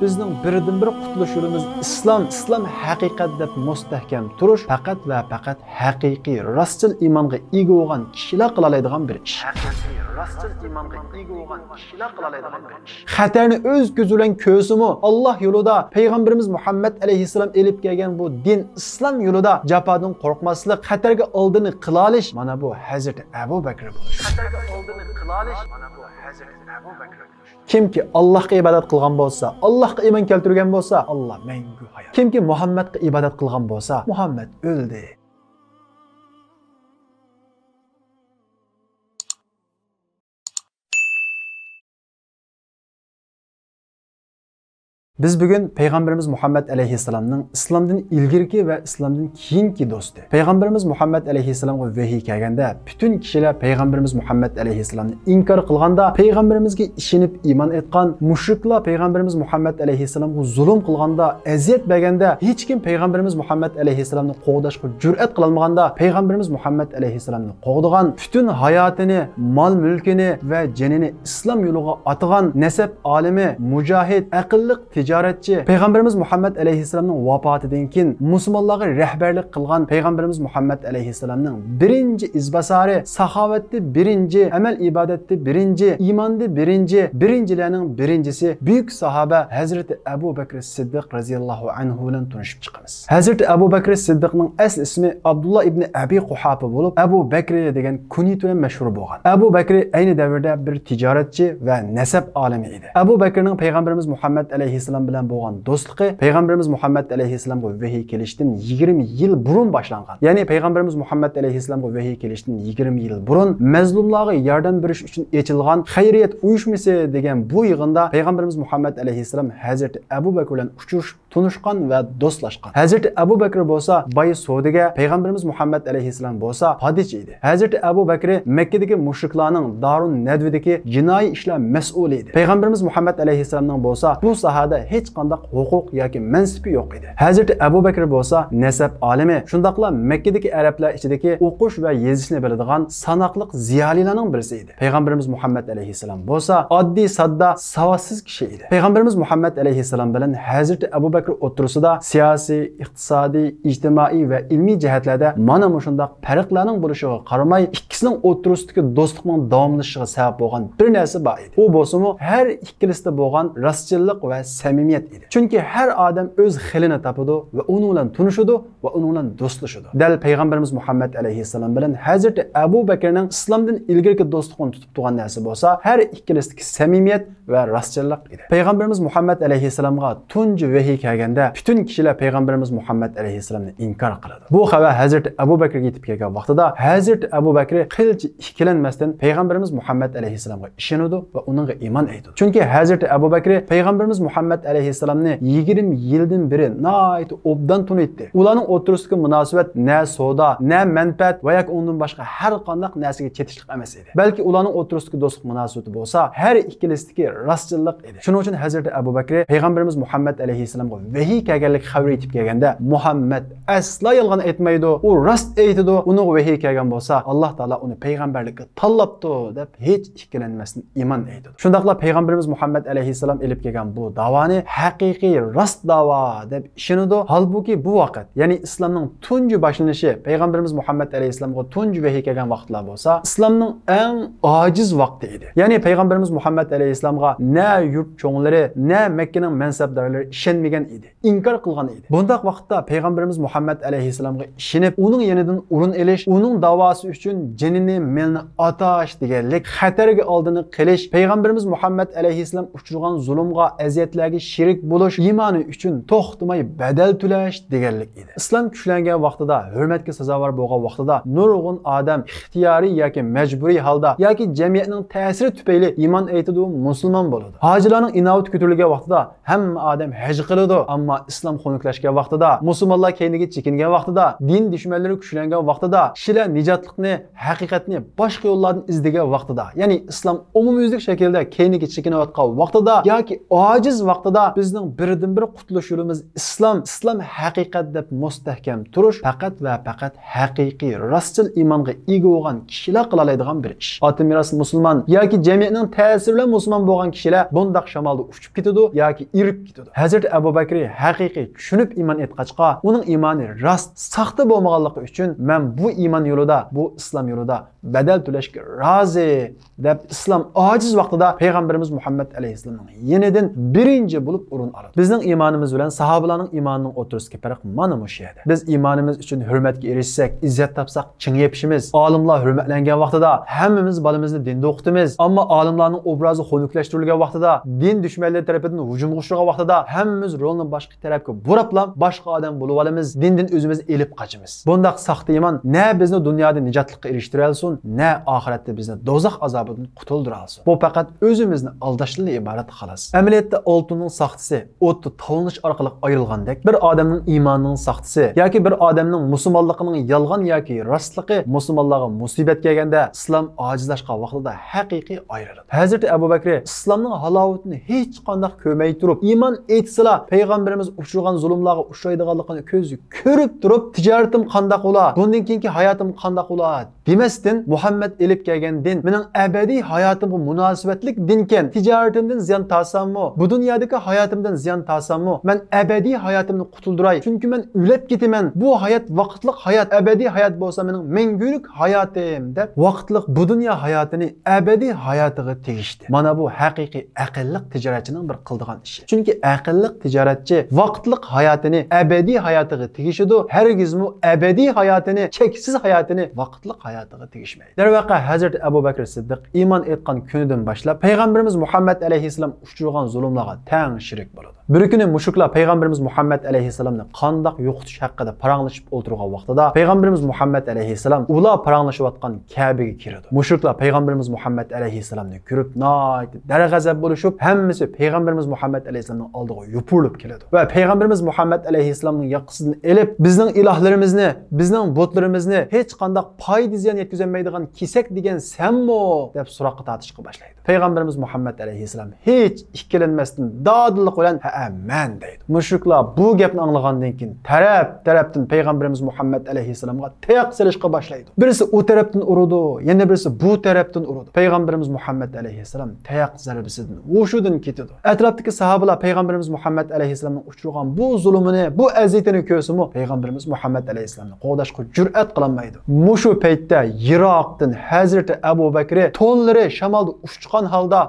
Bizning birdan-bir qutulish yo'limiz islom haqiqat deb mustahkam turish faqat va faqat haqiqiy rostchil iymonga ega bo'lgan kishilar qila oladigan bir ish. Haqiqiy rostchil iymonga ega bo'lgan kishilar qila oladigan bir ish. Xatarni o'z ko'zi bilan ko'rsimi Alloh yo'lida payg'ambarimiz Muhammad alayhisalom elib kelgan bu din islom yo'lida jafodan qo'rqmaslik, xatarga oldini qila olish mana bu Hazrat Abu Bakr bo'lish. Xatarga oldini qila olish mana bu Hazrat Abu Bakr. Kimki Allohga ibodat qilgan bo'lsa, Allohga iymon keltirgan bo'lsa, Alloh mangu hayot. Kimki Muhammadga ibodat qilgan bo'lsa, Muhammad o'ldi. Biz bugün Peygamberimiz Muhammed Aleyhisselam'ın İslam'dan ilgirki ve İslam'dan keyinki dostu. Peygamberimiz Muhammed Aleyhisselam'a vahiy kelganda bütün kişiler Peygamberimiz Muhammed Aleyhisselam'ı inkar kılganda, Peygamberimizge işinip iman etkan müşrikler Peygamberimiz Muhammed Aleyhisselam'a zulüm kılganda, eziyet berganda, hiç kim Peygamberimiz Muhammed Aleyhisselam'ı qoğdaşqa cüret kılmaganda, Peygamberimiz Muhammed Aleyhisselam'ı qoğduğan, bütün hayatını, mal mülkini ve cenini İslam yoluga atıgan nesep alimi, mücahid, akıllık ticaretçi Peygamberimiz Muhammed Aleyhisselam'ın vafatıdan keyin Müslümanlara rehberlik kılgan Peygamberimiz Muhammed Aleyhisselam'ın birinci izbasarı, sahavetli birinci, amel ibadetli birinci, imanlı birinci, birincilerinin birincisi büyük sahabe Hazreti Ebu Bekir Siddiq radiyallahu anhu ile tanışıp çıkımız. Hazreti Ebu Bekir Siddiq'ın asl ismi Abdullah ibn Abi Quhafa bulup Ebu Bekir degen kunyeti ile meşhur bolgan. Ebu Bekir aynı devirde bir ticaretçi ve nesep alimi idi. Ebu Bekir'nin Peygamberimiz Muhammed Aleyhisselam bilen bo'lgan do'stligi Peygamberimiz Muhammed Aleyhisselam'a vahiy kelishdan 20 yıl burun başlangan. Yani Peygamberimiz Muhammed Aleyhisselam'a vahiy kelishdan 20 yıl burun mazlumlarga yordam berish uchun echilgan xayriyat uyushmasi degan bu yig'inda Peygamberimiz Muhammed Aleyhisselam Hazreti Abu Bakr bilan uchrashib, tunishgan ve dostlashgan. Hazreti Abu Bakr bo'lsa boy savdoga, Peygamberimiz Muhammed Aleyhisselam bo'lsa padich edi. Hazreti Abu Bakr Mekkadagi mushriklarning Darun Nadvidagi jinoiy ishlar mas'uli edi. Peygamberimiz Muhammed Aleyhisselamning bo'lsa bu sahada hech qanday huquq yoki mansibi yo'q edi. Hazreti Abu Bakr bo'lsa nasab olimi, shundaqla Mekkadagi arablar ichidagi o'qish va yozishni biladigan sanoqliq ziyolilarning birisi edi. Peygamberimiz Muhammed Aleyhisselam bo'lsa oddiy sadda savatsiz kishi edi. Peygamberimiz Muhammed Aleyhisselam bilan Hazreti Abu Bakr o'tirisida siyosiy, iqtisodiy, ijtimoiy va ilmiy jihatlarda mana shundaq farqlarning bo'lishiga qaramay ikkisining o'tirisidagi do'stlikning davomlashishiga sabab bo'lgan bir narsa bor edi. U bo'lsa-mu har ikkilisida bo'lgan rostchillik va samimiyet idi. Çünkü her adam öz xilini tapıdı ve onunla tunuşudu ve onunla dostlaşıdı. Del Peygamberimiz Muhammed Aleyhisselam bilen Hazreti Abu Bakır'ın İslam'dan ilgirki dostluğunu tutup tuğan nesi olsa her ikilistiki samimiyet ve rastçılık idi. Peygamberimiz Muhammed Aleyhisselam'a tuncu vahiy kelganda bütün kişiler Peygamberimiz Muhammed Aleyhisselam'ı inkar kıldı. Bu haber Hazreti Abu Bakır gitip kelgan vaqtida Hazreti Abu Bakır qilchi ikkilenmesden Peygamberimiz Muhammed Aleyhisselam'a işiniyordu ve onunla iman ediyordu. Çünkü Hazreti Abu Bakır Peygamberimiz Muhammed Aleyhisselam'ı 20 yıldan beri nayet obdan tunuydu. Ulanın oturusidagi münasebet ne soda, ne menfaat veya ondan başka her qandaq narsaga chetishlik emas edi. Belki ulanın oturusidagi do'stlik munosabati bo'lsa, her ikkilisdagi rostchillik edi. Shuning uchun Hazreti Abu Bakr Peygamberimiz Muhammed Aleyhisselam'a vahiy kelganlik xabar yetib kelganda Muhammed asla yolg'on aytmaydi, u rost aytadi. Uni vahiy kelgan bo'lsa, Alloh taolo uni payg'ambarlikka tanlabdi deb hech ikkilanmasdan iymon aytadi. Shundaqla Peygamberimiz Muhammed Aleyhisselam elib kelgan bu davoni haqiqiy rost dava deb ishonadi. Halbuki bu vaqt, ya'ni islomning tunji boshlanishi Peygamberimiz Muhammed Aleyhisselamga tunji vahiy kelgan vaqtlar bo'lsa, islomning eng ojiz vaqti edi. Ya'ni Peygamberimiz Muhammed Aleyhisselamga ne yurt cho'nglari, ne Mekkening mansabdorlari ishonmagan edi, inkor qilgan edi. Bundaq vaqtda Peygamberimiz Muhammed Aleyhisselamga ishonib, uning yenidan o'rin elish, uning davosi uchun jinini, melni atash deganlik, xatarga oldini qilish, Peygamberimiz Muhammed Aleyhisselam uchirgan zulmga, aziyatlarga sherik bo'lish, iymoni uchun to'xtamay badal to'lash deganlik edi. Islom kuchlangan vaqtida, hurmatga sazovor bo'lgan vaqtida nurg'un odam ixtiyoriy yoki majburiy holda yoki jamiyatning ta'siri tufayli iymon aytadi, musulmon bo'ladi. Hojilarning inovat ko'tarilgan vaqtida hamma odam haj qiladi, ammo islom xonuklashgan vaqtida, musulmonlar keyniga chekingan vaqtida, din dushmanlari kuchlangan vaqtida, kishilar nijotlikni, haqiqatni boshqa yo'llardan izlagan vaqtida, ya'ni islom umumyuzlik shaklda keyniga chekinayotgan vaqtida yoki ojiz vaqtida vaqtida bizning birdan-bir qutuluş yo'limiz islom haqiqat deb mustahkam turish faqat va faqat haqiqiy rostchil iymonga ega bo'lgan kishilar qila oladigan bir ish. Ota meros musulmon yoki jamiyatning ta'siri bilan musulmon bo'lgan kishilar bundaq shamolda uchib ketadi yoki irib ketadi. Hazrat Abu Bakr haqiqiy tushunib iymon etqachqa, uning iymoni rost, saxta bo'lmaganligi uchun men bu iymon yo'lida, bu islom yo'lida badal to'lashga rozi deb islom ojiz vaqtida payg'ambarimiz Muhammad alayhisalomning yenidan birinchi bo'lib o'rin oladi. Bizning iymonimiz bilan sahobalarning iymonining o'rtasidagi farq mana shu yerda. Biz iymonimiz uchun hurmatga erishsak, izzat topsak, chingayishimiz, olimlar hurmatlangan vaqtida hammamiz bolamizni dinda o'qitamiz. Ammo olimlarning obrazi xunuklaştirilgan vaqtida, din dushmanlari tomonidan hujumga uchragan vaqtida hammamiz rolni boshqa tarafga burab, boshqa odam bo'lib olamiz, dindan o'zimizni elib qochamiz. Bundaq saxta iymon ne bizni dunyoda nijotlikqa erishtira olsin, ne oxiratda bizni do'zax azobidan qutuldira olsin. Bu faqat o'zimizni aldashdan iborat xolos. Amaliyotda oltinning saxtasi o'tni tovlanish orqali ayrilgandek, bir odamning iymonining saxtasi yoki bir odamning musulmonligining yolg'on yoki rostligi musulmonlarga musibat kelganda islom ojizlashgan vaqtida haqiqiy ayriladi. Hazrat Abu Bakr islomning halovatini hech qanday ko'rmay turib, iymon etsila payg'ambarimiz uchragan zulmlarga uchraydiganligini ko'zi ko'rib turib, tijoratim qanday bo'lar, bundan keyingi hayotim qanday bo'lar demasdan Muhammad elib kelgan din mening abadiy hayotimga munosabatlik dinken, tijoratimdan ziyon tolsammi, bu dunyodagi hayotimdan ziyon tolsammi, men abadiy hayotimni qutuldiray, chunki men o'lib ketaman. Bu hayot vaqtlik hayot, abadiy hayot bo'lsa mening mangulik hayotim deb vaqtlik bu dunyo hayotini abadiy hayotiga tegishdi. Mana bu haqiqiy aqlliq tijoratchining bir qildigan ishi. Chunki aqlliq tijoratchi vaqtlik hayotini abadiy hayotiga tegishidi, hargizmi abadiy hayotini, cheksiz hayotini vaqtlik hayotiga tegishmaydi. Darvaqa Hazrat Abu Bakr Siddiq iymon etgan kunidan boshlab payg'ambarimiz Muhammad alayhisalom uchragan zulmlarga tang shirik bo'ladi. Bir kuni mushuklar payg'ambarimiz Muhammad alayhisalomni qandoq yo'qotish haqida paranglashib o'tirgan vaqtida payg'ambarimiz Muhammad alayhisalom ular paranglashayotgan Ka'baga kirdi. Mushuklar payg'ambarimiz Muhammad alayhisalomni ko'rib, darg'azab bo'lishib, hammasi payg'ambarimiz Muhammad alayhisalomning oldiga yupurilib keladi. Va payg'ambarimiz Muhammad alayhisalomning yoqasidan elib, bizning ilohlarimizni, bizning botlarimizni hech qanday foyda ziyon yetkazolmaydigan kesak degan senmi deb so'roqqa tortishga boshlaydi. Payg'ambarimiz Muhammad alayhisalom hech ikkilanmasdan dadillik bilan ha men deydi. Mushriklar bu gapni anglagandan keyin tarafdan payg'ambarimiz Muhammad alayhisalomga tayoq silishga boshlaydi. Birisi u tarafdan uradi, yana birisi bu tarafdan uradi. Payg'ambarimiz Muhammad alayhisalom tayoq zarbasidan o'shudan ketadi. Atrofdagi sahobalar payg'ambarimiz Muhammad alayhisalomning uchragan bu zulmini, bu aziyatini ko'rsimi, payg'ambarimiz Muhammad alayhisalomni qo'g'dashga jur'at qilolmaydi. Mushu paytda Iroqdan Hazrat Abu Bakr to'nlari shamolda uchgan holda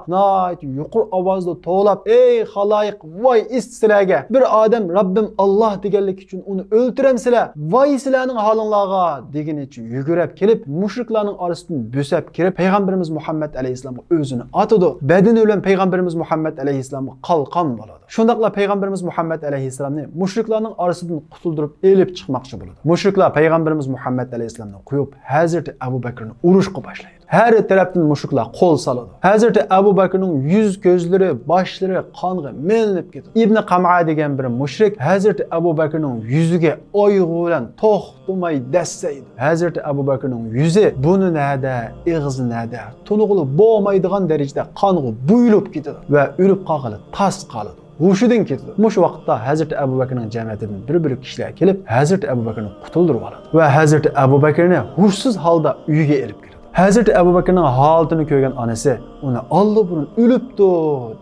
yuqur ovozda to'lab, ey xaloyiq, voy istislarga, bir odam Rabbim Alloh deganlik uchun uni o'ltiramsizlar, voy sizlarning holinglarga degan uchun yugurib kelib, mushriklarning orasidan bo'sab kirib payg'ambarimiz Muhammad alayhisalomga o'zini otadi. Badani bilan payg'ambarimiz Muhammad alayhisalomga qalqon bo'ladi. Shundaqla payg'ambarimiz Muhammad alayhisalomni mushriklarning orasidan qutuldirib elib chiqmoqchi bo'ladi. Mushriklar payg'ambarimiz Muhammad alayhisalomni qo'yib Hazrat Abu Bakrni urushga boshlaydi. Her tarafdan mushriklar qo'l soladi. Hazrat Abu Bakrning yuz ko'zlari, boshlari qonga melinib ketadi. Ibn Qam'a degan bir mushrik Hazrat Abu Bakrning yuziga oyog'i bilan to'xtamay dassaydi. Hazrat Abu Bakrning yuzi buni nada, ig'zi nada, tunug'li bo'lmaydigan darajada qonga buyilib ketadi va o'lib qolg'ili tas qoladi. Hushidan ketdi. Mush vaqtda Hazrat Abu Bakrning jamiyatidan bir kishilar kelib, Hazrat Abu Bakrni qutuldirib oladi va Hazrat Abu Bakrni hushsiz holda uyiga elib keladi. Hazrat Abu Bakrning holatini ko'rgan onasi uni allburun o'libdi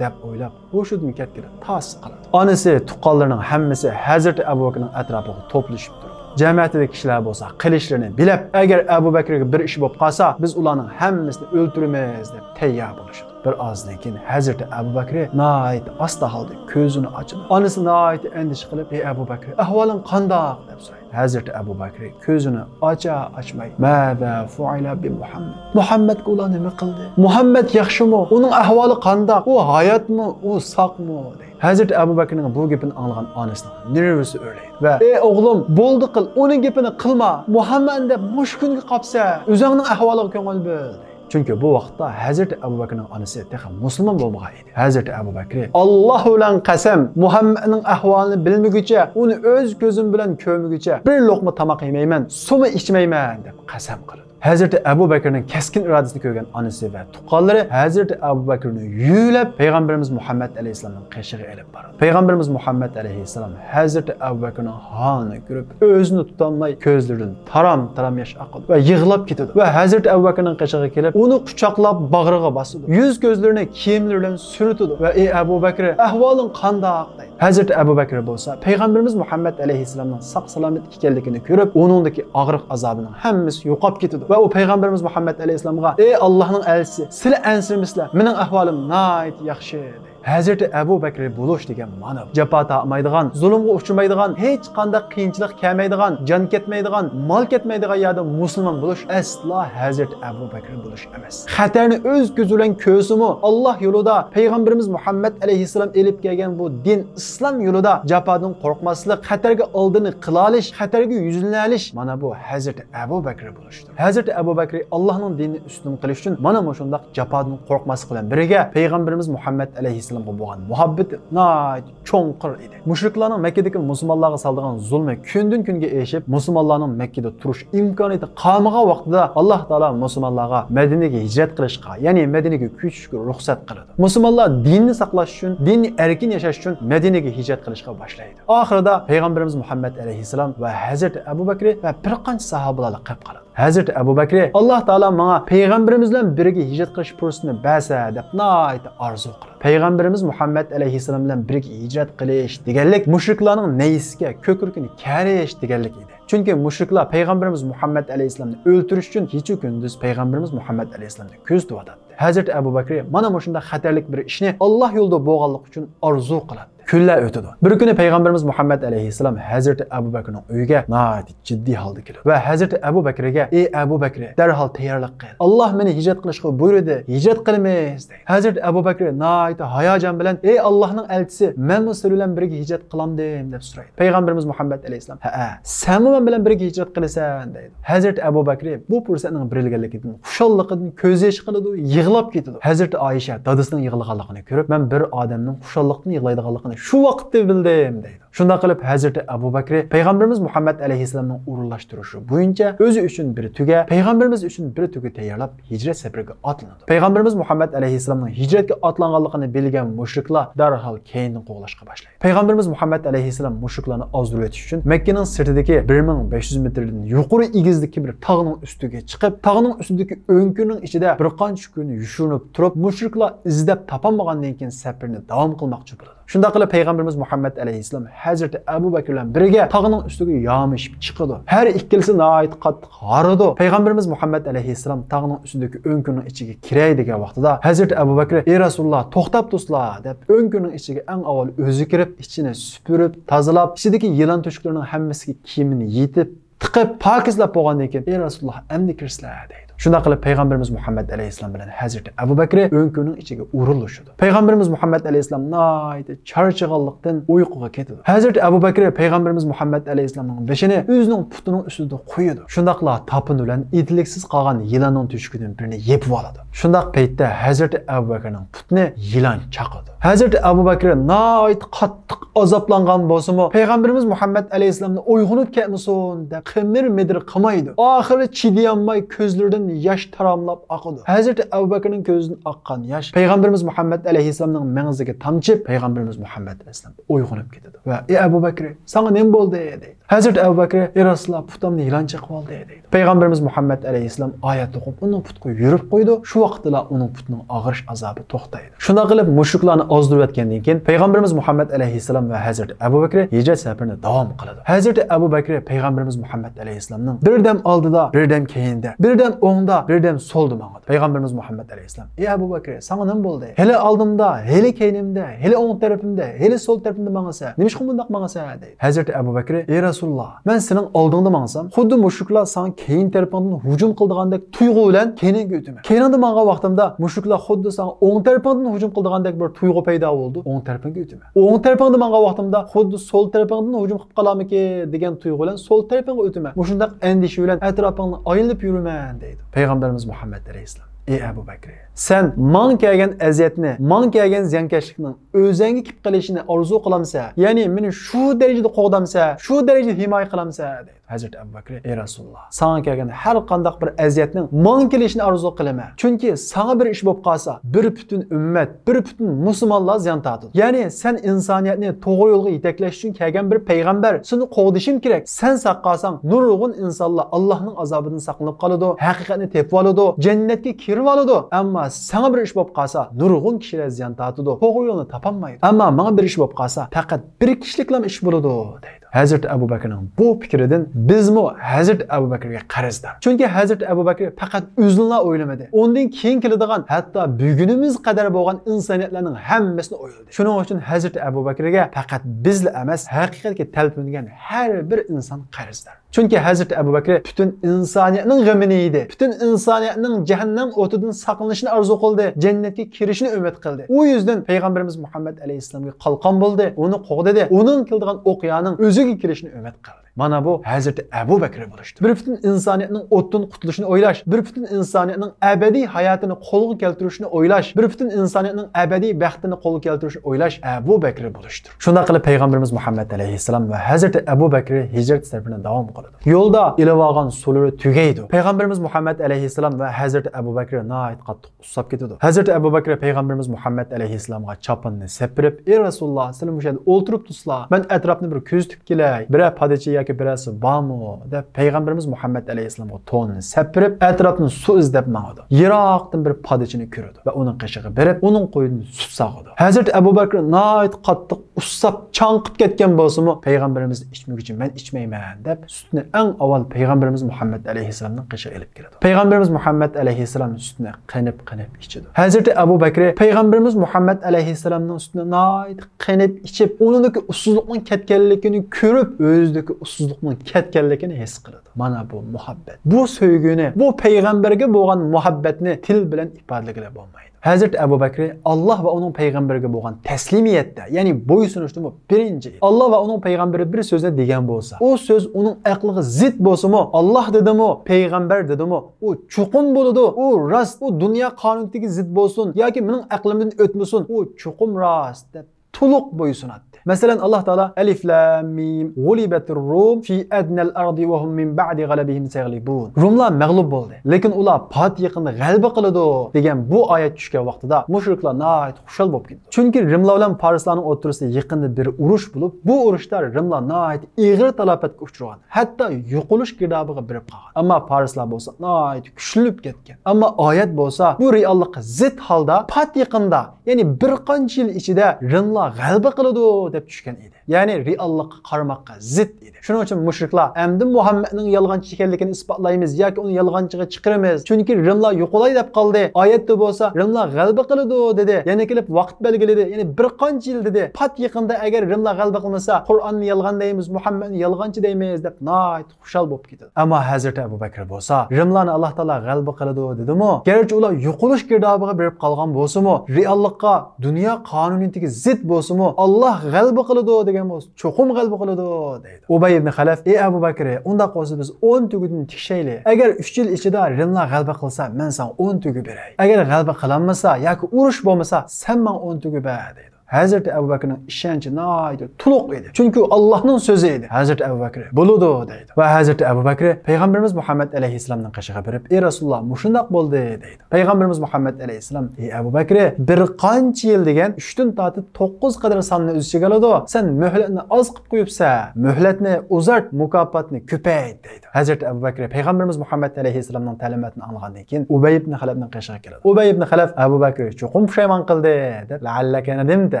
deb o'ylab, hushidan ketganda tas qiladi. Onasi tuqqanlarning hammasi Hazrat Abu Bakrning atrofiga to'plashib turdi. Jamiyatdagi kishilar bo'lsa, qilishlarini bilib, agar Abu Bakrga bir ish bo'lib qolsa, biz ularning hammasini o'ltiramiz deb tayyor bo'lishdi. Bir ozdan keyin Hazrat Abu Bakr nayt asta holda ko'zini ochdi. Onasi nayt endish qilib, "Ey Abu Bakr, ahvoling qandoq?" deb so'raydi. Hazrat Abu Bakr ko'zini ochmay, "Mada fu'ila bi Muhammad? Muhammadga ular nima qildi? Muhammad yaxshimi? Uning ahvoli qandoq? U hayotmi? U sog'mi?" deydi. Hazrat Abu Bakrning bu gapini anglagan onasining nervisi o'rlaydi va "Ey o'g'lim, bo'ldi qil, uning gapini qilma. Muhammad deb mushkunga qopsa, o'zingning ahvoliga ko'ngil bo'l." Çünkü bu vaqtda Hazrat Abu Bakrning onasi texan musulmon bo'lmagan edi. Hazrat Abu Bakr Alloh bilan qasam, Muhammadning ahvolini bilmaguncha, uni o'z ko'zim bilan ko'rmaguncha bir luqma tomoq yemayman, suvmi ichmayman deb qasam qildi. Hazreti Abu Bakrning keskin irodasini ko'rgan onasi va tuqqanlari Hazreti Abu Bakrni yuyilib payg'ambarimiz Muhammad alayhisolamning qishig'iga olib boradi. Payg'ambarimiz Muhammad alayhisolam Hazreti Abu Bakrning holini ko'rib, o'zini tutolmay ko'zlaridan taram-taram yosh oqadi va yig'lab ketadi. Va Hazreti Abu Bakrning qishig'iga kelib, uni quchoqlab bag'riga bosadi. Yuz ko'zlarini kiyimlari bilan suritadi va "Ey Abu Bakr, ahvoling qandoq?" deydi. Hazreti Abu Bakr bo'lsa, payg'ambarimiz Muhammad alayhisolamning sog' salomat ekanligini ko'rib, uningdagi og'riq azobining hammasi yo'qolib ketadi. Va u payg'ambarimiz Muhammad alayhisolamga "Ey Allohning elchisi, sizlar ansirmisizlar? Mening ahvolim nihoyat yaxshi" deydi. Hazreti Abu Bakr bo'lish degan ma'no jafo tortmaydigan, zulmga uchmaydigan, hech qanday qiyinchilik kelmaydigan, jon ketmaydigan, mol ketmaydigan yerda musulmon bo'lish aslo Hazreti Abu Bakr bo'lish emas. Xatarni o'z ko'zi bilan ko'rsimi, Alloh yo'lida payg'ambarimiz Muhammad alayhisalom elib kelgan bu din, islom yo'lida jafodan qo'rqmaslik, xatarga oldini qila olish, xatarga yuzlanish, mana bu Hazreti Abu Bakr bo'lishdir. Hazreti Abu Bakr Allohning dinini ustun qilish uchun mana shunday jafodan qo'rqmaslik bilan birga payg'ambarimiz Muhammad alayhisalom bo'lgan muhabbati nihoyat cho'nqir edi. Mushriklarning Makkadagi musulmonlarga soldigan zulmi kundan kunga eshib, musulmonlarning Makkada turish imkoniyati qolmagan vaqtida Alloh taolo musulmonlarga Madinaga hijrat qilishga, ya'ni Madinaga ko'chishga ruxsat qiladi. Musulmonlar dinni saqlash uchun, dinni erkin yashash uchun Madinaga hijrat qilishga boshlaydi. Oxirida payg'ambarimiz Muhammad alayhisalom va Hazrati Abu Bakr va bir qancha sahobalar qolib qoladi. Hazrati Abu Bakr Alloh taolo menga payg'ambarimiz bilan birga hijrat qilish fursatini bersa deb nihoyat orzu qiladi. Payg'ambarimiz Muhammad alayhisalom bilan birga hijrat qilish deganlik mushriklarning neysiga ko'krikini karish deganlik edi. Chunki mushriklar payg'ambarimiz Muhammad alayhisalomni o'ldirish uchun kecha kunduz payg'ambarimiz Muhammad alayhisalomni ko'z tutadi. Hazrati Abu Bakr mana shunday xatarlik bir ishni Alloh yo'lida bo'lganlik uchun orzu qiladi. Kunlar o'tadi. Bir kuni payg'ambarimiz Muhammad alayhisalom Hazrati Abu Bakrning uyiga nihoyat jiddiy holda keladi va Hazrati Abu Bakrga "Ey Abu Bakr, darhol tayyorlik qil. Alloh meni hijrat qilishga buyurdi. Hijrat qilamiz" deydi. Hazrati Abu Bakr nihoyat hayajon bilan "Ey Allohning elchisi, men siz bilan birga hijrat qilamdim" deb so'raydi. Payg'ambarimiz Muhammad alayhisalom "Ha, sen men bilan birga hijrat qilasan" deydi. Hazrati Abu Bakr bu fursatning berilganligidan, xushalligidan ko'z yosh qiladi, yig'lab ketadi. Hazrati Oyisha dadasining yig'laganligini ko'rib, "Men bir odamning xushallikdan yig'laydiganligini shu vaqtda bildim" deydi. Shunda qilib Hazrati Abu Bakr payg'ambarimiz Muhammad alayhisalomning o'rinlashtirishi bo'yicha o'zi uchun bir tuga, payg'ambarimiz uchun bir tuga tayyorlab hijrat safariga otlanadi. Payg'ambarimiz Muhammad alayhisalomning hijratga otlanganligini bilgan mushriklar darhol keyindan qo'g'lashga boshlaydi. Payg'ambarimiz Muhammad alayhisalom mushriklarni ozdirib o'tish uchun Makkaning sirtidagi 1500 metrdan yuqori egizdagi bir tog'ning ustiga chiqib, tog'ning ustidagi o'nkurning ichida bir qancha kun yushinib turib, mushriklar izlab topolmagandan keyin safarni davom qilmoqchi bo'ladi. Shunda qilib payg'ambarimiz Muhammad alayhisalom Hazrati Abu Bakr bilan birga tog'ning ustiga yomishib chiqadi. Har ikkilisi nihoyat qattiq horidi. Payg'ambarimiz Muhammad alayhisalom tog'ning ustidagi o'nkurning ichiga kiray degan vaqtida Hazrati Abu Bakr "Ey Rasululloh, to'xtab turslar" deb o'nkurning ichiga eng avval o'zi kirib, ichini supurib, tozalab, ichidagi yilon to'shiqlarining hammasiga kiyimini yetib, tiqib, pokizlab bo'lgandan keyin "Ey Rasululloh, endi kirsizlar" deydi. Shunda qilib payg'ambarimiz Muhammad alayhisalom bilan Hazrati Abu Bakr o'nkurning ichiga urilishadi. Payg'ambarimiz Muhammad alayhisalom nihoyat charchaganlikdan uyquga ketadi. Hazrati Abu Bakr payg'ambarimiz Muhammad alayhisalomning beshini o'zining putining ustida qo'yadi. Shundaqla tapin bilan idliksiz qolgan yilonning to'shiqidan birini yeb oladi. Shundaq paytda Hazrati Abu Bakrning putini yilon chaqadi. Hazrati Abu Bakr nihoyat qattiq azoblangan bo'lsa-mu, payg'ambarimiz Muhammad alayhisalomni uyg'onib ketmasin deb qimir-midir qilmaydi. Oxiri chidayolmay ko'zlaridan yosh taramlab oqadi. Hazrati Abu Bakrning ko'zidan oqqan yosh payg'ambarimiz Muhammad alayhisalomning mang'iziga tamchib, payg'ambarimiz Muhammad alayhisalom uyg'onib ketadi. Va "Ey Abu Bakr, sana nima bo'ldi?" deydi. Hazrati Abu Bakr "Ey Rasululloh, putimni yilon chaqib oldi" deydi. Payg'ambarimiz Muhammad alayhisalom oyat o'qib, uning putga yurib qo'ydi. Shu vaqtda uning putining og'rish azobi to'xtaydi. Shunda qilib mushriklarni ozdirib o'tgandan keyin payg'ambarimiz Muhammad alayhisalom va Hazrati Abu Bakr hijrat safarini davom qiladi. Hazrati Abu Bakr payg'ambarimiz Muhammad alayhisalomning birdam oldida, birdam keyinda, birdam o'ngda, birdam solda mangadi. Payg'ambarimiz Muhammad alayhisalom "Ey Abu Bakr, sana nima bo'ldi? Hele oldimda, hele keynimda, hele o'ng tarafimda, hele sol tarafimda mangasa, nimishqa bundoq mangasa" deydi. Hazrati Abu Bakr "Ey Rasululloh, men sening oldingda mangsam, xuddi mushriklar sana keyin tarafingdan hujum qildigandek tuyg'u bilan keyinga o'taman. Keyinda mangan vaqtimda mushriklar xuddi sana o'ng tarafingdan hujum qildigandek bir tuyg'u paydo bo'ldi. O'ng tarafingga o'taman. O'ng tarafingda mangan vaqtimda xuddi sol tarafingdan hujum qilib qolamiki degan tuyg'u bilan sol tarafingga o'taman. Mushundaq andisha bilan atrofingni aylanib yuraman" deydi. Payg'ambarimiz Muhammad alayhisalom "Ey Abu Bakr, sen man kelgan aziyatni, man kelgan ziyonkashlikning o'zingga kelib qilishini orzu qilamsa, ya'ni meni shu darajada qo'g'damsa, shu darajada himoya qilamsa" deydi. Hazreti Abu Bakr, ey Rasulullah, sana kelgan har qanday bir aziyatning menga kelishini arzu qilaman. Chunki sana bir ish bo'lib qolsa, bir butun ummat, bir butun musulmonlar ziyon tortadi. Ya'ni sen insoniyatni to'g'ri yo'lga yetaklash uchun kelgan bir payg'ambar, seni qo'g'dishim kerak. Sen saqlasang, nurg'un insonlar Allohning azobidan saqlanib qoladi, haqiqatni tepib oladi, jannatga kirib oladi. Ammo sana bir ish bo'lib qolsa, nurg'un kishilar ziyon tortadi, to'g'ri yo'lni topolmaydi. Ammo menga bir ish bo'lib qolsa, faqat bir kishiliklam ish bo'ladi deydi. Hazreti Abu Bakrning bu fikridan bizmi Hazreti Abu Bakrga qarzdor. Chunki Hazreti Abu Bakr faqat o'zini o'ylamadi. Ondan keyin keladigan, hatto bugunimiz qadar bo'lgan insoniyatlarning hammasini o'yladi. Shuning uchun Hazreti Abu Bakrga faqat bizlar emas, haqiqatga talpingan har bir inson qarzdor. Chunki Hazreti Abu Bakr butun insoniyatning g'amini yedi. Butun insoniyatning jahannam o'tidan saqlanishini arzu qildi, jannatga kirishini umid qildi. U yüzden payg'ambarimiz Muhammad alayhisalomga qalqon bo'ldi, uni qo'g'didi, uning keldigan o'qiyaning o'ziga kirishini umid qildi. Mana bu Hazreti Abu Bakr bo'lishdi. Bir butun insoniyatning o'tdan qutulishini o'ylash, bir butun insoniyatning abadiy hayotini qo'lga keltirishni o'ylash, bir butun insoniyatning abadiy baxtini qo'lga keltirishni o'ylash Abu Bakr bo'lishdi. Shunda qilib payg'ambarimiz Muhammad alayhisalom va Hazreti Abu Bakr hijrat safarini davom qiladi. Yo'lda ilib olgan suluri tugaydi. Payg'ambarimiz Muhammad alayhisalom va Hazreti Abu Bakr nihoyat qattiq usab ketadi. Hazreti Abu Bakr payg'ambarimiz Muhammad alayhisalomga choponini sepirib, "Ey Rasululloh, sizlar mushada o'ltirib tursizlar. Men atrofni bir ko'zitib kelay. Biror podachi yoki birasi bormi?" deb payg'ambarimiz Muhammad alayhisalomga to'nini sepirib, atrofni suv izlab mangdi. Yiroqdan bir podachini ko'rdi va uning qishig'i berib, uning qo'yini sut sog'di. Hazreti Abu Bakr nihoyat qattiq usab chanqib ketgan bo'lsa-mu, payg'ambarimiz ichmoqchi, men ichmayman deb sutni eng avval payg'ambarimiz Muhammad alayhisalomning qishig'iga ilib keladi. Payg'ambarimiz Muhammad alayhisalom sutni qanib ichadi. Hazreti Abu Bakr payg'ambarimiz Muhammad alayhisalomning sutini nihoyat qanib ichib, uningdagi ussizlikning ketganligini ko'rib, o'zidagi ussizlikning ketganligini his qiladi. Mana bu muhabbat. Bu sevgini, bu payg'ambarga bo'lgan muhabbatni til bilan ifodalagila bo'lmaydi. Hazreti Abu Bakr Allah va uning payg'ambariga bo'lgan taslimiyatda, ya'ni bo'ysunishda birinchi. Allah va uning payg'ambari bir so'zni degan bo'lsa, o so'z uning aqliga zid bo'lsa-mu, Allah dedimi, payg'ambar dedimi, u chuqum bo'ladi, u rost, u dunyo qonuniga zid bo'lsin yoki mening aqlimdan o'tmasin, u chuqum rost deb to'liq bo'ysunadi. Masalan Allah Taala Alif Lam Mim g'ulibatir Rum fi adnal ardi va hum min ba'di g'alabihim saghlibun. Rumlar mag'lub bo'ldi, lekin ular pat yaqinda g'alaba qiladi degan bu oyat tushgan vaqtida mushriklar nihoyat xushal bo'lib ketdi. Chunki Rimlar bilan Farislarning o'rtasida yaqinda bir urush bo'lib, bu urushda Rimlar nihoyat og'ir talafotga uchragan, hatto yo'qolish girdobiga birib qolgan. Ammo Farislar bo'lsa nihoyat kuchlanib ketgan. Ammo oyat bo'lsa bu reallikqa zid holda pat yaqinda, ya'ni bir qancha yil ichida Rimlar g'alaba qiladi deb tushgan edi. Ya'ni reallikqa qaramoqqa zid edi. Shuning uchun mushriklar endi Muhammadning yolg'onchi ekanligini isbotlaymiz yoki uni yolg'onchiga chiqaramiz. Chunki Rimlar yo'qolay deb qoldi. Oyatda bo'lsa Rimlar g'alaba qiladi dedi. Yana kelib vaqt belgiladi. Ya'ni bir qancha yil dedi. Pat yaqinda agar Rimlar g'alaba qilmasa, Qur'onni yolg'on deymiz, Muhammadni yolg'onchi deymiz deb nihoyat xushal bo'lib ketadi. Ammo Hazreti Abu Bakr bo'lsa, Rimlarni Alloh taolo g'alaba qiladi dedi-mi? Garchi ular yo'qolish girdobiga berib qolgan bo'lsa-mu, reallikqa, dunyo qonuniyatiga zid bo'lsa-mu, Alloh g'alaba qiladi degan bo'lsa, cho'qim g'alaba qiladi deydi. Ubay ibn Xalaf, "Ey Abu Bakr, unda qolsa biz 10 tugidan tikshaylik. Agar 3 yil ichida Rimlar g'alaba qilsa, men sen 10 tugi beray. Agar g'alaba qilinmasa yoki urush bo'lmasa, sen men 10 tugi ber" deydi. Hazreti Abu Bakrning ishonchi nihoyat to'liq edi. Chunki Allohning so'zi edi. Hazreti Abu Bakr bo'ladi deydi. Va Hazreti Abu Bakr payg'ambarimiz Muhammad alayhisalomning qishig'iga berib, "Ey Rasululloh, mushundaq bo'ldi" deydi. Payg'ambarimiz Muhammad alayhisalom, "Ey Abu Bakr, bir qancha yil degan 3 dan tortib 9 qadar sonni o'ziga oladi. Sen muhlatni oz qilib qo'yibsan. Muhlatni uzart, mukofotni ko'payt" deydi. Hazreti Abu Bakr payg'ambarimiz Muhammad alayhisalomning ta'limotini olgandan keyin Ubay ibn Xalafning qishig'iga keladi. Ubay ibn Xalaf Abu Bakr cho'qim pushaymon qildi deb, "La'allaka nadimta,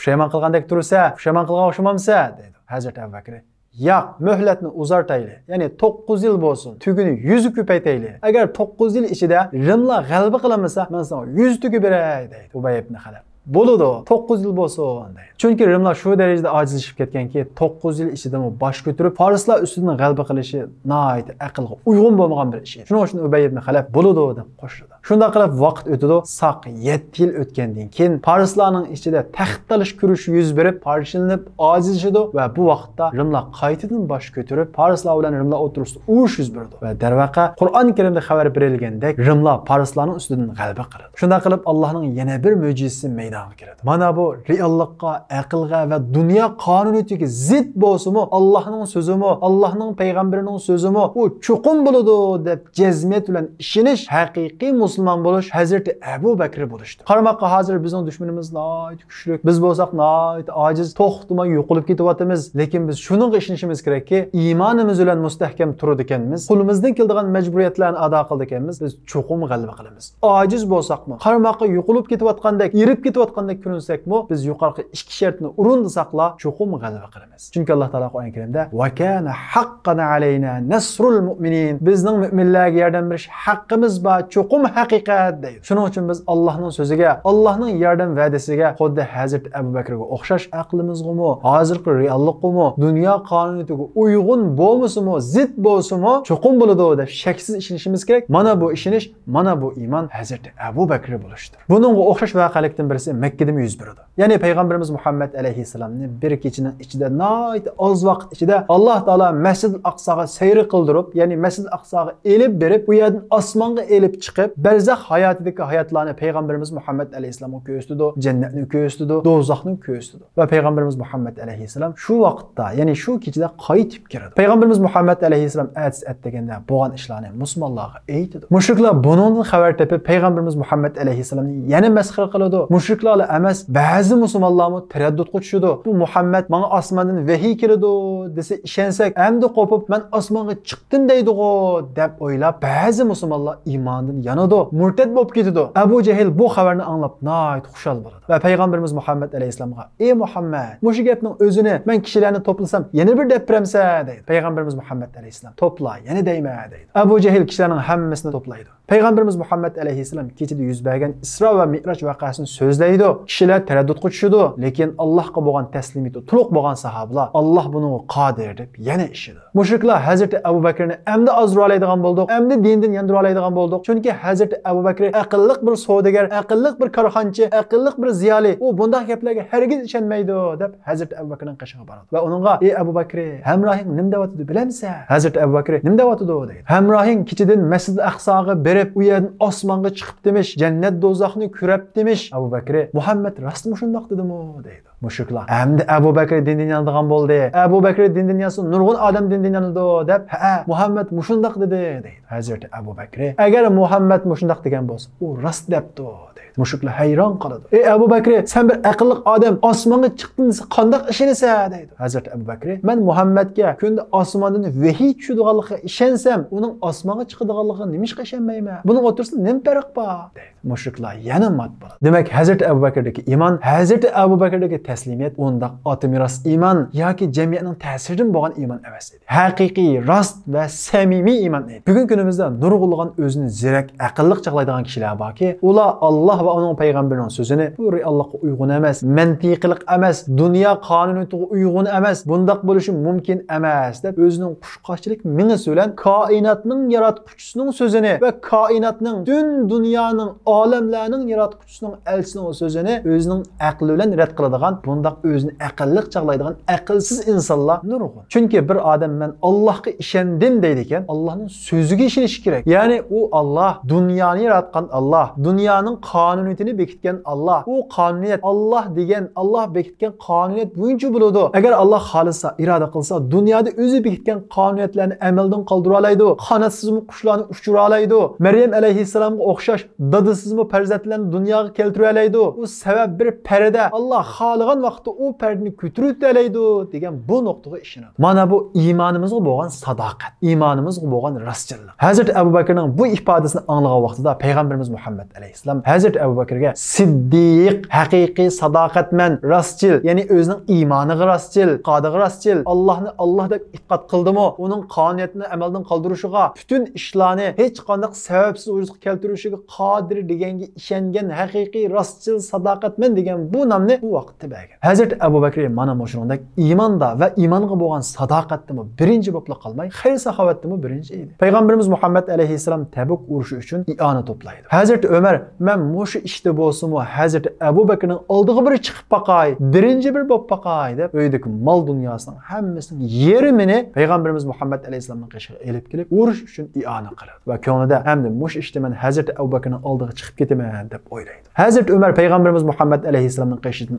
pushaymon qilgandek tursa, pushaymon qilgan o'xshamamsa" dedi. Hazreti Abu Bakr, "Yo'q, muhlatni uzartayli. Ya'ni 9 yil bo'lsin. Tugini 100 ko'paytayli. Agar 9 yil ichida Rimlar g'alaba qilamasa, men senga 100 tugi beray" deydi Ubay ibn Xalaf. "Bo'ladi, 9 yil bo'lsin" deydi. Chunki Rimlar shu darajada ojizlashib ketganki, 9 yil ichida bosh ko'tarib Farislar ustidan g'alaba qilishi nihoyat aqlga uyg'un bo'lmagan bir ish edi. Shuning uchun Ubay ibn Xalaf "Bo'ladi" deb qo'shildi. Shunda qilib vaqt o'tdi. Saq 7 yil o'tgandan keyin Farislarning ichida taxtalish kurushi yuz berib, parchalanib, ojizlashdi va bu vaqtda Rimlar qaytadan bosh ko'tarib, Farislar bilan Rimlar o'rtasida urush yuz berdi. Va darvaqa Qur'oni Karimda xabar berilgandek, Rimlar Farislarning ustidan g'alaba qildi. Shunda qilib Allohning yana bir mo'jizasi maydonga keladi. Mana bu reallikqa, aqlga va dunyo qonuniyatiga zid bo'lsa-mu, Allohning so'zimi, Allohning payg'ambarining so'zimi u cho'qim bo'ladi deb jazmiyat bilan ishonish haqiqiy musulmon bo'lish Hazrati Abu Bakr bo'lishdir. Qaramoqqa hozir bizning dushmanimiz nihoyat kuchli. Biz bo'lsak nihoyat ojiz, to'xtamay yo'qolib ketyapmiz. Lekin biz shuningga ishonishimiz kerakki, iymonimiz bilan mustahkam turadi ekanmiz. Qo'limizdan keladigan majburiyatlarni ado qildi ekanmiz. Biz cho'qim g'alaba qilamiz. Ojiz bo'lsakmi, qaramoqqa yo'qolib ketayotgandek, erib ketayotgandek ko'rinsakmi, biz yuqorqi ikki shartni urindisaqla cho'qim g'alaba qilamiz. Chunki Alloh taolo Qur'on Karimda va kana haqqan alayna nasrul mu'minin, bizning mu'minlarga yordam berish haqqimiz bor, cho'qim haqiqat deydi. Shuning uchun biz Allohning so'ziga, Allohning yordam va'dasiga xuddi Hazrat Abu Bakrga o'xshash aqlimizgami, hozirgi reallikmi, dunyo qonuniyatiga uyg'un bo'lmasimi, zid bo'lsimi, cho'qim bo'ladi deb shaksiz ishonishimiz kerak. Mana bu ishonish, mana bu iymon Hazrat Abu Bakr bo'lishdir. Buningga o'xshash voqealikdan birisi Makkada yuz berdi. Ya'ni payg'ambarimiz Muhammad alayhisalomni bir kechining ichida nihoyat oz vaqt ichida Alloh taolo Masjid al-Aqsoga sayr qildirib, ya'ni Masjid al-Aqsoga elib berib, u yerdan osmonga elib chiqib, barzax hayotidagi hayotlarni payg'ambarimiz Muhammad alayhisalomga ko'rsatdi, jannatni ko'rsatdi, do'zaxni ko'rsatdi. Va payg'ambarimiz Muhammad alayhisalom shu vaqtda, ya'ni shu kechida qaytib keldi. Payg'ambarimiz Muhammad alayhisalom deganda bo'lgan ishlarni musulmonlarga aytdi. Mushriklar buningdan xabar topib payg'ambarimiz Muhammad alayhisalomni yana masxara qiladi. Mushriklar emas, ba'zi musulmonlarmi taraddudga tushdi. Bu Muhammad menga osmondan vahiy keladi desa ishonsak, endi qo'pib men osmonga chiqdim deydi-ku deb o'ylab, ba'zi musulmonlar iymondan yanadi, murtad bo'lib ketadi. Abu Jahl bu xabarni anglab nihoyat xushal bo'ladi va payg'ambarimiz Muhammad alayhisalomga: "Ey Muhammad, mushu gapning o'zini men kishilarni to'plasam, yana bir deb biramsa?" deydi. Payg'ambarimiz Muhammad alayhisalom: "To'pla, yana deyma" deydi. Abu Jahl kishilarning hammasini to'playdi. Payg'ambarimiz Muhammad alayhisalom kechida yuz bergan Isro va Mi'raj voqeasini so'zlaydi. Kishilar taraddudga tushdi, lekin Allohga bo'lgan taslimiyati to'liq bo'lgan sahobalar Alloh buni qodir deb yana ishidi. Mushriklar Hazrati Abu Bakrni endi ozdirib oladigan bo'ldik, endi dindan yandirib oladigan bo'ldik. Chunki Hazrati Abu Bakr aqlliq bir savdogar, aqlliq bir korxonchi, aqlliq bir ziyoli. U bunday gaplarga hargiz ishonmaydi deb Hazrati Abu Bakrning qishig'iga boradi. Va uningga: "Ey Abu Bakr, hamrohing nima deyotdi bilamsan?" Hazrati Abu Bakr: "Nima deyotdi?" deydi. "Hamrohing kechidan Masjid al-Aqsoga berib, u yerdan osmonga chiqib demish, jannat do'zaxni ko'rib demish." Abu Bakr: "Muhammad rostmi shundoq dedimi?" deydi. Mushriklar: "Endi Abu Bakr dindan yanadigan bo'ldi. Abu Bakr dindan yansa nurg'un odam dindan yanadi" deb, "Ha, Muhammad mushundaq dedi" deydi. Hazrati Abu Bakr: "Agar Muhammad mushundaq degan bo'lsa, u rost debdi" deydi. Mushriklar hayron qoladi. "Ey Abu Bakr, sen bir aqlli odam, osmonga chiqding desa qandoq ishonasa" deydi. Hazrati Abu Bakr: "Men Muhammadga kunda osmondan vahiy tushadiganligiga ishonsam, uning osmonga chiqadiganligiga nima ish ishonmayman? Buning o'tirsin nima farq bor?" deydi. Mushriklar yana mat bo'ladi. Demak, Hazrati Abu Bakrdagi iymon, Hazrati Abu Bakrdagi taslimiyat undaq oti miros iymon yoki jamiyatning ta'siridan bo'lgan iymon emas edi. Haqiqiy, rost va samimiy iymon edi. Bugun kunimizda nurg'ulg'an o'zini zirak, aqlliq chaqlaydigan kishilar borki, ular Alloh va uning payg'ambarining so'zini bu reallikqa uyg'un emas, mantiqliq emas, dunyo qonuniyatiga uyg'un emas, bundaq bo'lishi mumkin emas deb o'zining qushqochlik mingisi bilan koinotning yaratquchisining so'zini va koinotning butun dunyoning, olamlarning yaratquchisining elchisining so'zini o'zining aqli bilan rad qiladigan, bundaq o'zini aqlliq chaqlaydigan aqlsiz insonlar nurg'un. Chunki bir odam men Allohga ishondim deydi ekan, Allohning so'ziga ishonish kerak. Ya'ni u Alloh, dunyoni yaratgan Alloh, dunyoning qonuniyatini bekitgan Alloh. U qonuniyat Alloh degan, Alloh bekitgan qonuniyat bo'yicha bo'ladi. Agar Alloh xolisa, iroda qilsa, dunyoda o'zi bekitgan qonuniyatlarni amaldan qoldira oladi. Qanotsizmi qushlarni uchira oladi. Maryam alayhissalomga o'xshash dadasizmi farzandlarni dunyoga keltira oladi. U sabab bir parda Alloh xohlagan vaqtda u pardani ko'tarib oladi degan bu nuqtaga ishonadi. Mana bu iymonimizga bo'lgan sadoqat, iymonimizga bo'lgan rostchilik. Hazrati Abu Bakrning bu ifodasini anglagan vaqtida payg'ambarimiz Muhammad alayhisalom Hazrati Abu Bakrga siddiq, haqiqiy sadoqatman, rostchil, ya'ni o'zining iymoniga rostchil, qodiga rostchil, Allohni Alloh deb e'tiqod qildimi, uning qonuniyatini amaldan qoldirishiga, butun ishlarni hech qanday sababsiz o'ziga keltirishiga qodir deganga ishongan haqiqiy rostchil, sadoqatman degan bu nomni bu vaqtda bergan. Hazrati Abu Bakr mana shuningdek iymonda va iymonga bo'lgan sadoqatdami birinchi bo'lib qolmay, xayr saxovatdami birinchi edi. Payg'ambarimiz Muhammad alayhisalom Tabuk urushi uchun iona to'playdi. Hazrati Umar: "Men mushu ishda bo'lsam-u Hazrati Abu Bakrning oldiga bir chiqib baqay, birinchi bir bo'lib baqay" deb uydagi mol dunyosining hammasining yerimini payg'ambarimiz Muhammad alayhisalomning qishig'iga elib kelib, urush uchun iona qiladi. Va ko'nglida hamda mush ishda men Hazrati Abu Bakrning oldiga chiqib ketaman deb o'ylaydi. Hazrat Umar payg'ambarimiz Muhammad alayhissalomning qishidan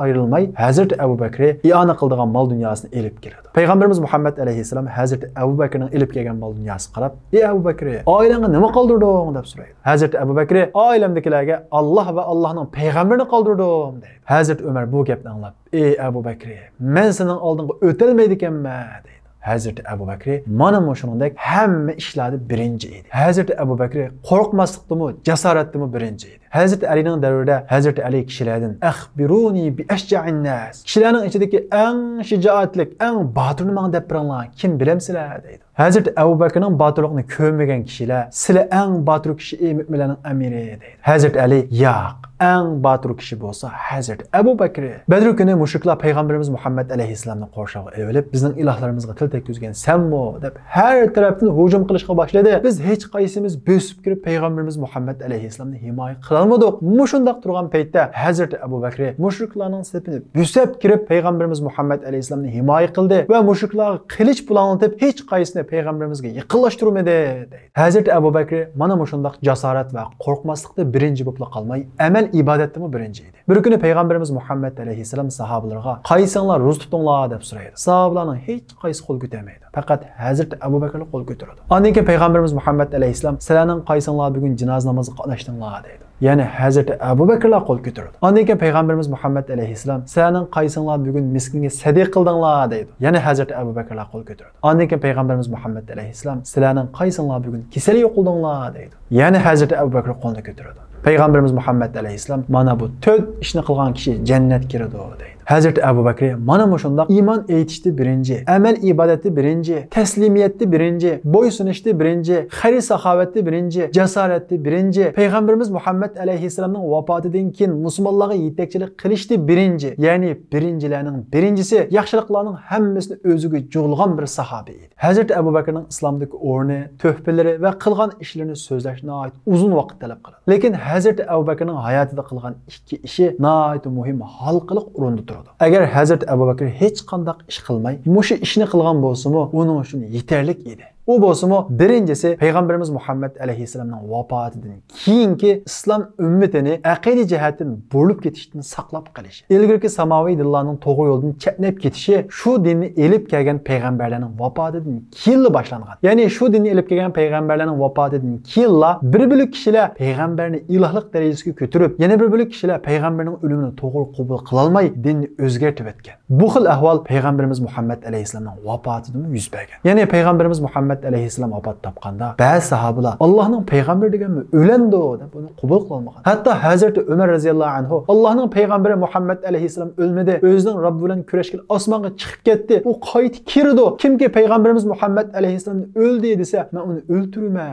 ayrılmay Hazrat Abu Bakr iona qildigan mol dunyosini elib keladi. Payg'ambarimiz Muhammad alayhissalom Hazrat Abu Bakrning elib kelgan mol dunyosiga qarab, "Ey Abu Bakr, oilangga nima qoldirding?" deb so'raydi. Hazrat Abu Bakr oilamdagilarga Alloh va Allohning payg'ambarini qoldirdim deydi. Hazrat Umar bu gapni anglab, "Ey Abu Bakr, men sening oldingga o'tolmaydi ekanman" deydi. Hazrat Abu Bakr mana shuningdek hamma ishlarda birinchi edi. Hazrat Abu Bakr qo'rqmaslikdimi, jasoratdimi birinchi edi. Hazrat Alining davrida Hazrat Ali kishilardan "Akhbiruni bi ashja'in nas." Kishilarning ichidagi eng shijoatlik, eng botirni menga deb beringlar, kim bilamsizlar deydi. Hazrat Abu Bakrning botirligini ko'rmagan kishilar, "Sizlar eng botir kishi ey mu'minlarning amiri" deydi. Hazrat Ali "Yo'q, eng botir kishi bo'lsa Hazrat Abu Bakr." Badr kuni mushriklar payg'ambarimiz Muhammad alayhissalomni qo'rshoqqa olib, bizning ilohlarimizga til tekkizgan "Senmi?" deb har tarafdan hujum qilishga boshladi. Biz hech qaysimiz bo'sib kirib payg'ambarimiz Muhammad alayhissalomni himoya qila olmadik. Mushundaq turgan paytda Hazrat Abu Bakr mushriklarning safini bo'sab kirib payg'ambarimiz Muhammad alayhissalomni himoya qildi va mushriklarga qilich bulanitib hech qaysini payg'ambarimizga yaqinlashtirmadi deydi. Hazrat Abu Bakr mana shundoq jasorat va qo'rqmaslikda birinchi bo'lib qolmay, amal ibodatda birinchi edi. Bir kuni payg'ambarimiz Muhammad alayhissalom sahobalarga "Qaysinglar ro'za tutinglar" deb so'raydi. Sahobalarning hech qaysi qo'l ko'tarmaydi. Faqat Hazrat Abu Bakr qo'l ko'taradi. Ondan keyin payg'ambarimiz Muhammad alayhissalom "Sizlarning qaysinglar bugun janoza namoziga qatnashdinglar" deydi. Ya'ni Hazrat Abu Bakrlar qo'l ko'taradi. Ondan keyin payg'ambarimiz Muhammad alayhissalom "Sizlarning qaysinglar bugun miskinga sadiq qildinglar" deydi. Ya'ni Hazrat Abu Bakrlar qo'l ko'taradi. Ondan keyin payg'ambarimiz Muhammad alayhissalom "Sizlarning qaysinglar bugun kasal yo'qildinglar" deydi. Ya'ni Hazrat Abu Bakr qo'lni ko'taradi. Payg'ambarimiz Muhammad alayhissalom "Mana bu 4 ishni qilgan kishi jannatga kiradi" deydi. Hazrat Abu Bakr mana shundoq iymon aytishdi birinchi, amal ibodati birinchi, taslimiyatni birinchi, bo'ysunishdi birinchi, xayr saxovatni birinchi, jasoratni birinchi, payg'ambarimiz Muhammad alayhissalomning vafotidan keyin musulmonlarga yetakchilik qilishdi birinchi. Ya'ni birinchilarning birinchisi, yaxshiliklarning hammasini o'ziga jug'ilgan bir sahoba edi. Hazrat Abu Bakrning islomdagi o'rni, tuhfalari va qilgan ishlarini so'zlashni uzun vaqt talab qiladi. Lekin Hazrat Abu Bakrning hayotida qilgan ikki ishi nihoyat muhim halqiliq o'rinda turadi. Agar Hazrat Abu Bakr hech qanday ish qilmay, mushu ishni qilgan bo'lsa-mu, uning uchun yetarlik edi. U bo'lsa-mu, birinchisi payg'ambarimiz Muhammad alayhissalomning vafotidan keyingi islom ummatini aqida jihatdan bo'lib ketishdan saqlab qolish. Ilgirki samoviy dinlarning to'g'ri yo'ldan chetnab ketishi shu dinni elib kelgan payg'ambarlarning vafotidan keyin boshlangan. Ya'ni shu dinni elib kelgan payg'ambarlarning vafotidan keyin bir kishilar payg'ambarni ilohlik darajasiga ko'tarib, yana bir kishilar payg'ambarning o'limini to'g'ri qabul qila olmay dinni o'zgartirib etgan. Bu xil ahvol payg'ambarimiz Muhammad alayhissalomning vafotidan yuz bergan. Ya'ni payg'ambarimiz Muhammad alayhissalom vafot topganda ba'zi sahobalar Allohning payg'ambari deganmi o'landi deb uni qabul qila olmagan. Hatto Hazrat Umar roziyallohu anhu Allohning payg'ambari Muhammad alayhissalom o'lmadi, o'zining Robbi bilan kurashga osmonga chiqib ketdi. U qaytib kirdi. Kimki payg'ambarimiz Muhammad alayhissalomni o'ldi desa, men uni o'ltirman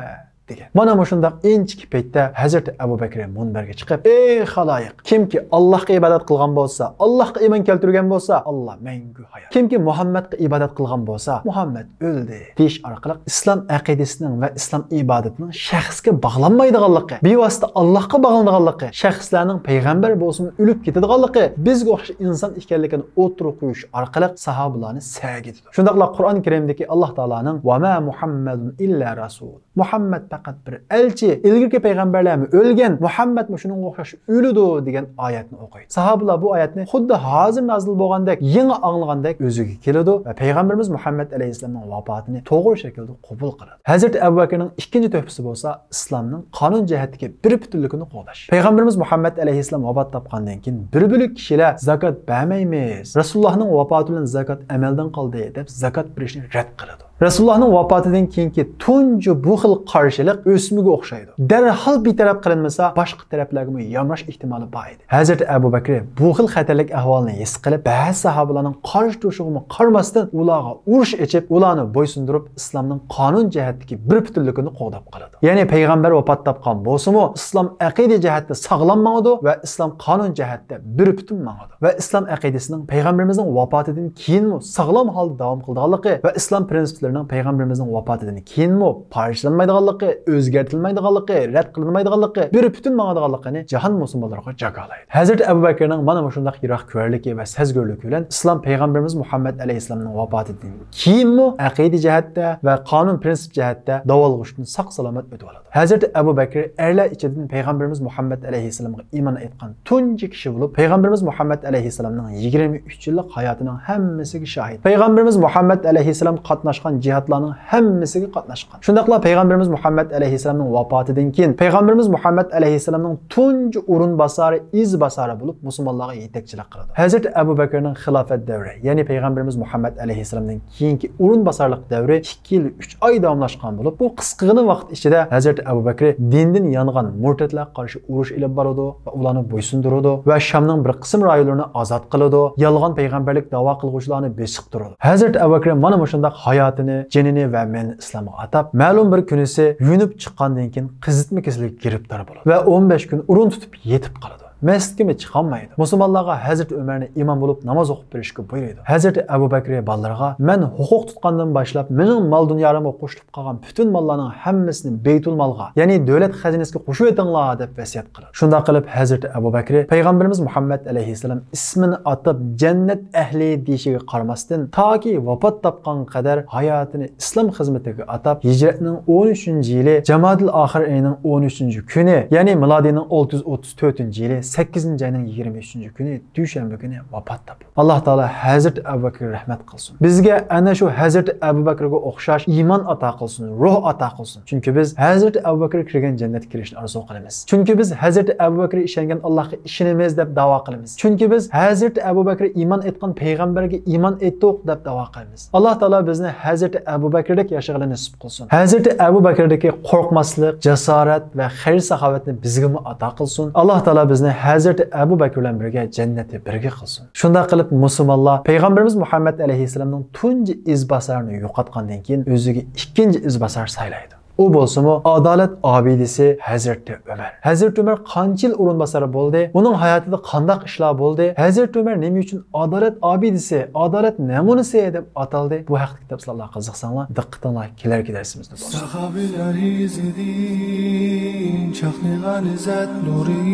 degan. Mana shundoq inchki paytda Hazrat Abu Bakr munbarga chiqib, "Ey xaloyiq, kimki Allohga ibodat qilgan bo'lsa, Allohga iymon keltirgan bo'lsa, Alloh mangu hayot. Kimki Muhammadga ibodat qilgan bo'lsa, Muhammad o'ldi" deyish orqali islom aqidasining va islom ibodatining shaxsga bog'lanmaydiganligi, bevosita Allohga bog'lanadiganligi, shaxslarning payg'ambar bo'lsin o'lib ketadiganligi, bizga o'xshash inson ekanligini o'tirib qo'yish orqali sahobalarni sagitdi. Shundaqla Qur'on Karimdagi Alloh taolaning "Va ma Muhammadun illa rasul." Muhammad faqat bir elchi, ilgirki payg'ambarlarmi o'lgan, Muhammad shuning o'xshash o'ludi degan oyatni o'qiydi. Sahobalar bu oyatni xuddi hozir nozil bo'lgandek, yangi anglagandek o'ziga keladi va payg'ambarimiz Muhammad alayhissalomning vafotini to'g'ri shaklda qabul qiladi. Hazrat Abu Bakrning ikkinchi tuhfasi bo'lsa, islomning qonun jihatdagi bir butunligini qo'llash. Payg'ambarimiz Muhammad alayhissalom vafot topgandan keyin bir kishilar zakot bermaymiz, Rasulullohning vafoti bilan zakot amaldan qoldi deb zakot berishni rad qiladi. Rasulullohning vafotidan keyingi tunji bu xil qarshilik o'smiga o'xshaydi. Darhol betaraf qilinmasa, boshqa taraflarga yomrash ehtimoli bor edi. Hazrat Abu Bakr bu xil xatarlik ahvolni his qilib, ba'zi sahobalarning qarshi turishiga qaramasdan ularga urush ichib, ularni bo'ysundirib, islomning qonun jihatdagi bir butunligini qo'g'dab qoladi. Ya'ni payg'ambar vafot topgan bo'lsa-mu, islom aqida jihatda sog'lom mangadi va islom qonun jihatda bir butun mangadi. Va islom aqidasining payg'ambarimizning vafotidan keyin sog'lom holda davom qilganligi va islom prinsiplari Bekir'nin Peygamberimizin vafatıdan keyinmi parçalanmaydiganligi, o'zgartirilmaydiganligi, rad qilinmaydiganligi, bir bütün ma'nodaganligini jahon musulmonlariga jakalaydi. Hazrat Abu Bakrning mana shunday yiroq ko'rligi va sezgirligi bilan islom payg'ambarimiz Muhammad alayhissalomning vafotidan keyinmi aqida jihatda va qonun prinsip jihatda davolg'ishdan saq salomat o'tib oladi. Hazrat Abu Bakr erlar ichidan payg'ambarimiz Muhammad alayhissalomga iymon etgan tunji kishi bo'lib, payg'ambarimiz Muhammad alayhissalomning 23 yillik hayotining hammasiga shohid. Payg'ambarimiz Muhammad alayhissalom qatnashgan jihatlarning hammasiga qatnashgan. Shundaqla payg'ambarimiz Muhammad alayhissalomning vafotidan keyin payg'ambarimiz Muhammad alayhissalomning tunji o'rin bosari, iz bosari bo'lib musulmonlarga yetakchilik qiladi. Hazrat Abu Bakrning xilofat davri, ya'ni payg'ambarimiz Muhammad alayhissalomdan keyingi o'rin bosarlik davri 2 yil 3 oy davomlashgan bo'lib, bu qisqagina vaqt ichida Hazrat Abu Bakr dindan yongan murtadlarga qarshi urush ilib boradi va ularni bo'ysundiradi va Shamning bir qism rayonlarini ozod qiladi, yolg'on payg'ambarlik da'vo qilguvchilarni besiq turadi. Hazrat Abu Bakr mana shunday hayotini, jinini va men islomga atab, ma'lum bir kunisi yunib chiqqandan keyin qizitma kasallikka giribdor bo'ladi va 15 kun urun tutib yetib qoladi. Masjidga chiqolmaydi. Musulmonlarga Hazrat Umarni imom bo'lib namoz o'qib berishga buyurdi. Hazrat Abu Bakr ballarga men huquq tutgandan boshlab mening mol dunyorimga qo'shilib qolgan bütün mollarning hammasini Beytul Malga, ya'ni davlat xazinasiga qo'shib etinglar deb vasiyat qildi. Shunda qilib Hazrat Abu Bakr payg'ambarimiz Muhammad alayhissalom ismini atab jannat ahli deyishiga qaramasdan toki vafot topgan qadar hayotini islom xizmatiga atab hijratning 13-yili Jamadil oxir oyining 13-kuni, ya'ni milodining 634-yili 8-ayning 23-kuni dushanba kuni vafot topdi. Alloh taolo Hazrat Abu Bakr rahmat qilsin. Bizga ana shu Hazrat Abu Bakrga o'xshash iymon ato qilsin, ruh ato qilsin. Chunki biz Hazrat Abu Bakr kirgan jannatga kirishni orzu qilamiz. Chunki biz Hazrat Abu Bakr ishongan Allohga ishonamiz deb da'vo qilamiz. Chunki biz Hazrat Abu Bakr iymon etgan payg'ambarga iymon etdik deb da'vo qilamiz. Alloh taolo bizni Hazrat Abu Bakrdek yashashga nasib qilsin. Hazrat Abu Bakrdagi qo'rqmaslik, jasorat va xayr saxovatni bizga ato qilsin. Alloh taolo bizni Hazrat Abu Bakr bilan birga jannatga birga qilsin. Shunda qilib musulmonlar payg'ambarimiz Muhammad alayhissalomning tunji izbasarini yo'qotgandan keyin o'ziga ikkinchi izbasar saylaydi. U bo'lsa-mu adolat obidisi Hazrat Umar. Hazrat Umar qancha yil o'rinbosari bo'ldi? Uning hayotida qanday ishlar bo'ldi? Hazrat Umar nima uchun adolat obidisi, adolat namunasi deb ataldi? Bu haqda kitoblarga qiziqsanglar, diqqatinglar kelarki darsimizda bo'lsin. Sahobalar izidin, chaqnagan izzat nuri,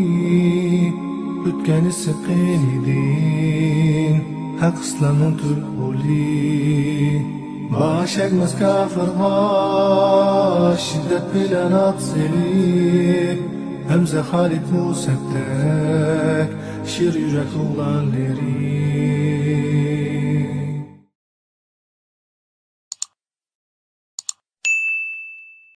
o'tgani siqin idin, haq islomning tulquli. Başakmaz kafirlar şiddet bilen atseli, Hamza Halid Musab'tek şir yürek oğlanları.